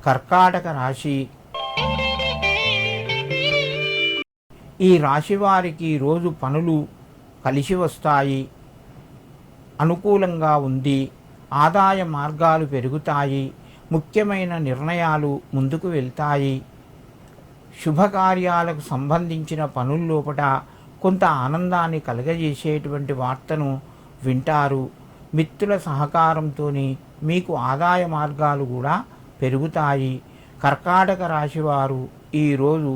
కర్కాటక రాశి. ఈ రాశి వారికి రోజు పనులు కలిసి వస్తాయి, అనుకూలంగా ఉంది. ఆదాయ మార్గాలు పెరుగుతాయి. ముఖ్యమైన నిర్ణయాలు ముందుకు వెళ్తాయి. శుభకార్యాలకు సంబంధించిన పనుల్లోపట కొంత ఆనందాన్ని కలగజేసేటువంటి వార్తను వింటారు. మిత్రుల సహకారంతో మీకు ఆదాయ మార్గాలు కూడా పెరుగుతాయి. కర్కాటక రాశివారు ఈరోజు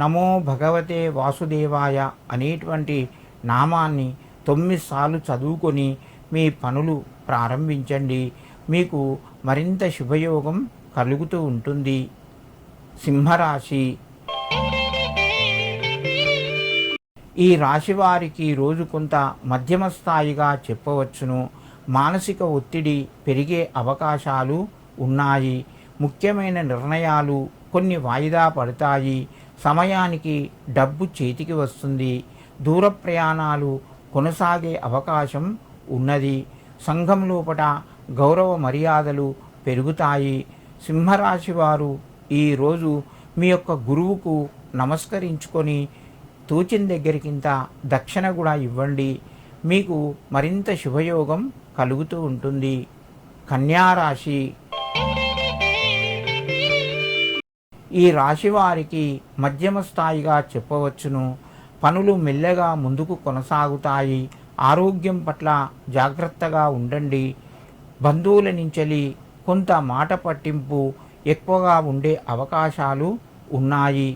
నమో భగవతే వాసుదేవాయ అనేటువంటి నామాన్ని 9 సార్లు చదువుకొని మీ పనులు ప్రారంభించండి. మీకు మరింత శుభయోగం కలుగుతూ ఉంటుంది. సింహరాశి. ఈ రాశి వారికి రోజు కొంత మధ్యమ స్థాయిగా చెప్పవచ్చును. మానసిక ఒత్తిడి పెరిగే అవకాశాలు ఉన్నాయి. ముఖ్యమైన నిర్ణయాలు కొన్ని వాయిదా పడతాయి. సమయానికి డబ్బు చేతికి వస్తుంది. దూర ప్రయాణాలు కొనసాగే అవకాశం ఉన్నది. సంఘం లోపట గౌరవ మర్యాదలు పెరుగుతాయి. సింహరాశి వారు ఈరోజు మీ యొక్క గురువుకు నమస్కరించుకొని తోచిన దగ్గరికింత దక్షిణ కూడా ఇవ్వండి. మీకు మరింత శుభయోగం కలుగుతూ ఉంటుంది. కన్యారాశి. ఈ రాశి వారికి మధ్యమ స్థాయిగా చెప్పవచ్చును. పనులు మెల్లగా ముందుకు కొనసాగుతాయి. ఆరోగ్యం పట్ల జాగ్రత్తగా ఉండండి. బంధువుల నుంచి కొంత మాట పట్టింపు ఎక్కువగా ఉండే అవకాశాలు ఉన్నాయి.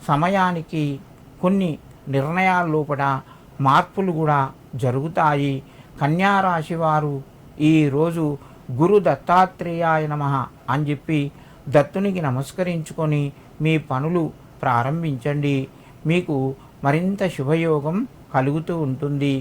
సమయానికి కొన్ని నిర్ణయాల లోపల మార్పులు కూడా జరుగుతాయి. కన్యారాశి వారు ఈరోజు గురు దత్తాత్రేయాయ నమః అని చెప్పి దత్తునికి నమస్కరించుకొని మీ పనులు ప్రారంభించండి. మీకు మరింత శుభయోగం కలుగుతూ ఉంటుంది.